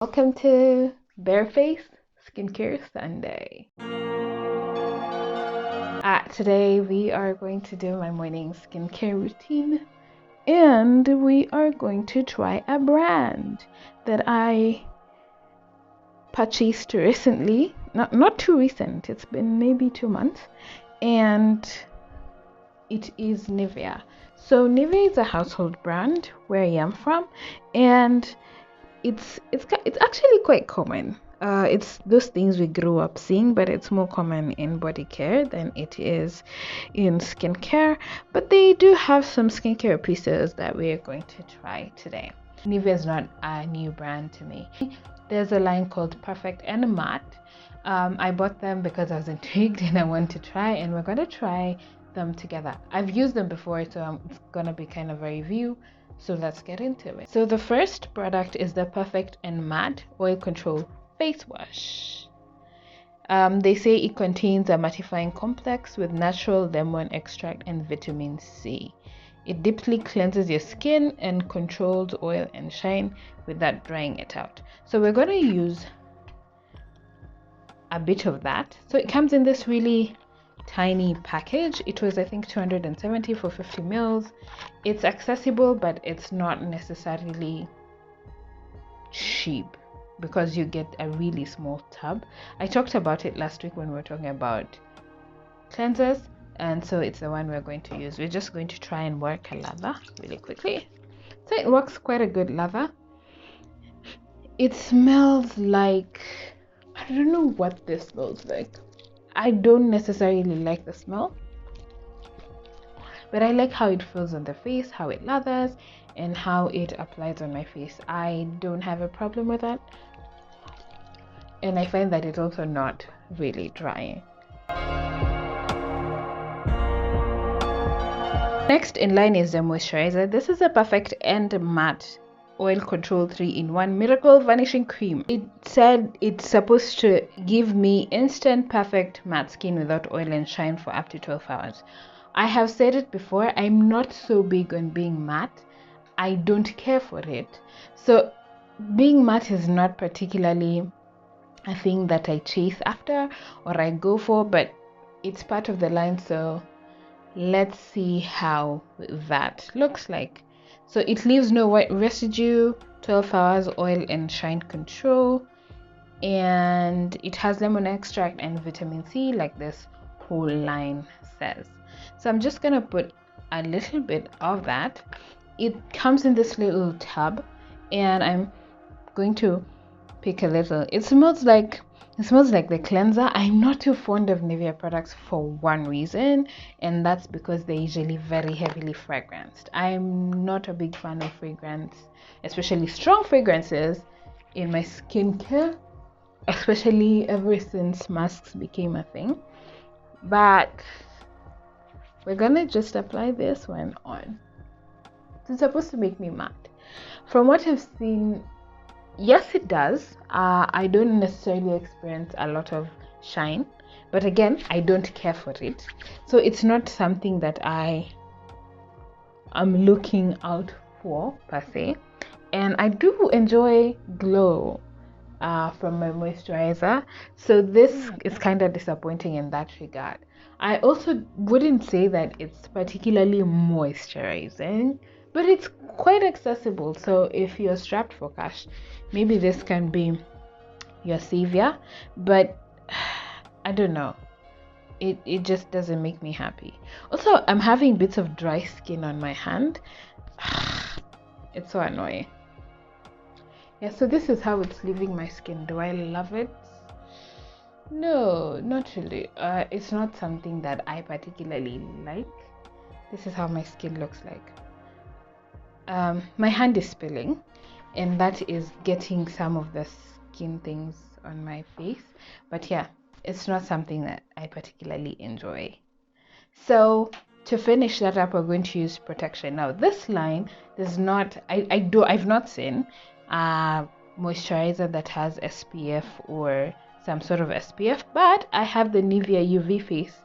Welcome to Bareface Skincare Sunday. Today we are going to do my morning skincare routine and we are going to try a brand that I purchased recently. Not too recent, it's been maybe 2 months, and it is Nivea. So Nivea is a household brand where I am from, and it's actually quite common. It's those things we grew up seeing, but it's more common in body care than it is in skincare. But they do have some skincare pieces that we are going to try today. Nivea is not a new brand to me. There's a line called Perfect and Matte. I bought them because I was intrigued and I wanted to try, and we're going to try them together. I've used them before, so it's going to be kind of a review. So let's get into it. So the first product is the Perfect and Matte Oil Control Face Wash. They say it contains a mattifying complex with natural lemon extract and vitamin C. It deeply cleanses your skin and controls oil and shine without drying it out. So we're going to use a bit of that. So it comes in this really tiny package. It was, I think, 270 for 50 mils. It's accessible, but it's not necessarily cheap because you get a really small tub. I talked about it last week when we were talking about cleansers, and so it's the one we're going to use. We're just going to try and work a lather really quickly. So it works quite a good lather. It smells like, I don't know what this smells like. I don't necessarily like the smell, but I like how it feels on the face, how it lathers, and how it applies on my face. I don't have a problem with that, and I find that it's also not really drying. Next in line is the moisturizer. This is a Perfect and Matte Oil Control 3-in-1 Miracle Vanishing Cream. It said it's supposed to give me instant perfect matte skin without oil and shine for up to 12 hours. I have said it before, I'm not so big on being matte. I don't care for it. So being matte is not particularly a thing that I chase after or I go for, but it's part of the line, so let's see how that looks like. So it leaves no white residue, 12 hours oil and shine control, and it has lemon extract and vitamin C like this whole line says. So I'm just gonna put a little bit of that. It comes in this little tub, and I'm going to pick a little. It smells like the cleanser. I'm not too fond of Nivea products for one reason, and that's because they're usually very heavily fragranced. I'm not a big fan of fragrance, especially strong fragrances, in my skincare, especially ever since masks became a thing. But we're gonna just apply this one on. It's supposed to make me matte. From what I've seen, yes, it does. I don't necessarily experience a lot of shine, but again, I don't care for it. So it's not something that I am looking out for per se. And I do enjoy glow from my moisturizer. So this is kind of disappointing in that regard. I also wouldn't say that it's particularly moisturizing, but it's quite accessible. So if you're strapped for cash, maybe this can be your savior, but I don't know, it just doesn't make me happy. Also, I'm having bits of dry skin on my hand. It's so annoying. Yeah, so this is how it's leaving my skin. Do I love it? No, not really. It's not something that I particularly like. This is how my skin looks like. My hand is spilling, and that is getting some of the skin things on my face. But yeah, it's not something that I particularly enjoy. So to finish that up, we're going to use protection. Now this line does not, I've not seen a moisturizer that has SPF or some sort of SPF, but I have the Nivea UV Face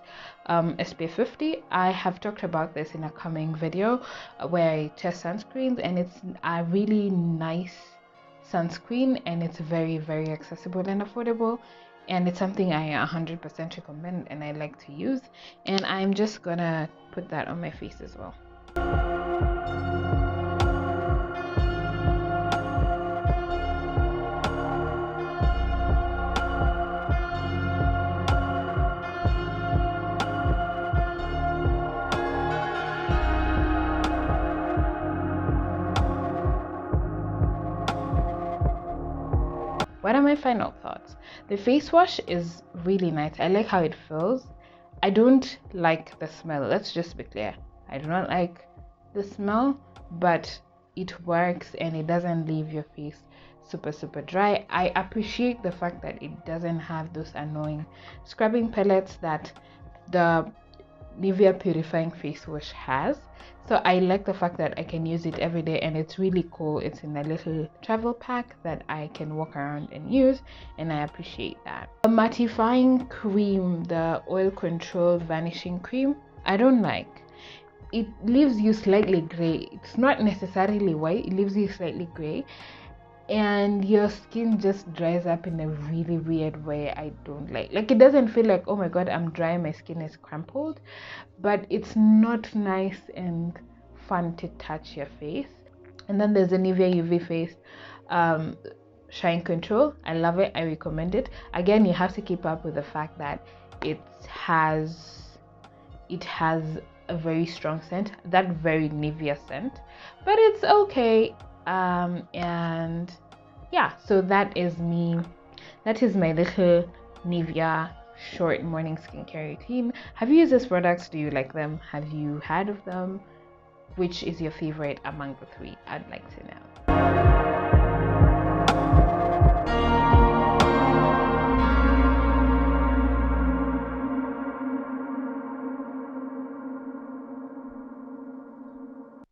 SPF 50. I have talked about this in a coming video where I test sunscreens, and it's a really nice sunscreen, and it's very, very accessible and affordable, and it's something I 100% recommend and I like to use. And I'm just gonna put that on my face as well. What are my final thoughts? The face wash is really nice. I like how it feels. I don't like the smell. Let's just be clear. I do not like the smell, but it works and it doesn't leave your face super dry. I appreciate the fact that it doesn't have those annoying scrubbing pellets that the Nivea Purifying Face Wash has. So I like the fact that I can use it every day, and it's really cool. It's in a little travel pack that I can walk around and use, and I appreciate that. The mattifying cream, the oil control vanishing cream, I don't like. It leaves you slightly gray. It's not necessarily white, it leaves you slightly gray, and your skin just dries up in a really weird way. I don't like it doesn't feel like, oh my god, I'm dry, my skin is crumpled, but it's not nice and fun to touch your face. And then there's the Nivea UV face shine control. I love it, I recommend it. Again, you have to keep up with the fact that it has a very strong scent, that very Nivea scent, but it's okay. And yeah, so that is my little Nivea short morning skincare routine. Have you used these products? Do you like them? Have you heard of them? Which is your favorite among the three? I'd like to know.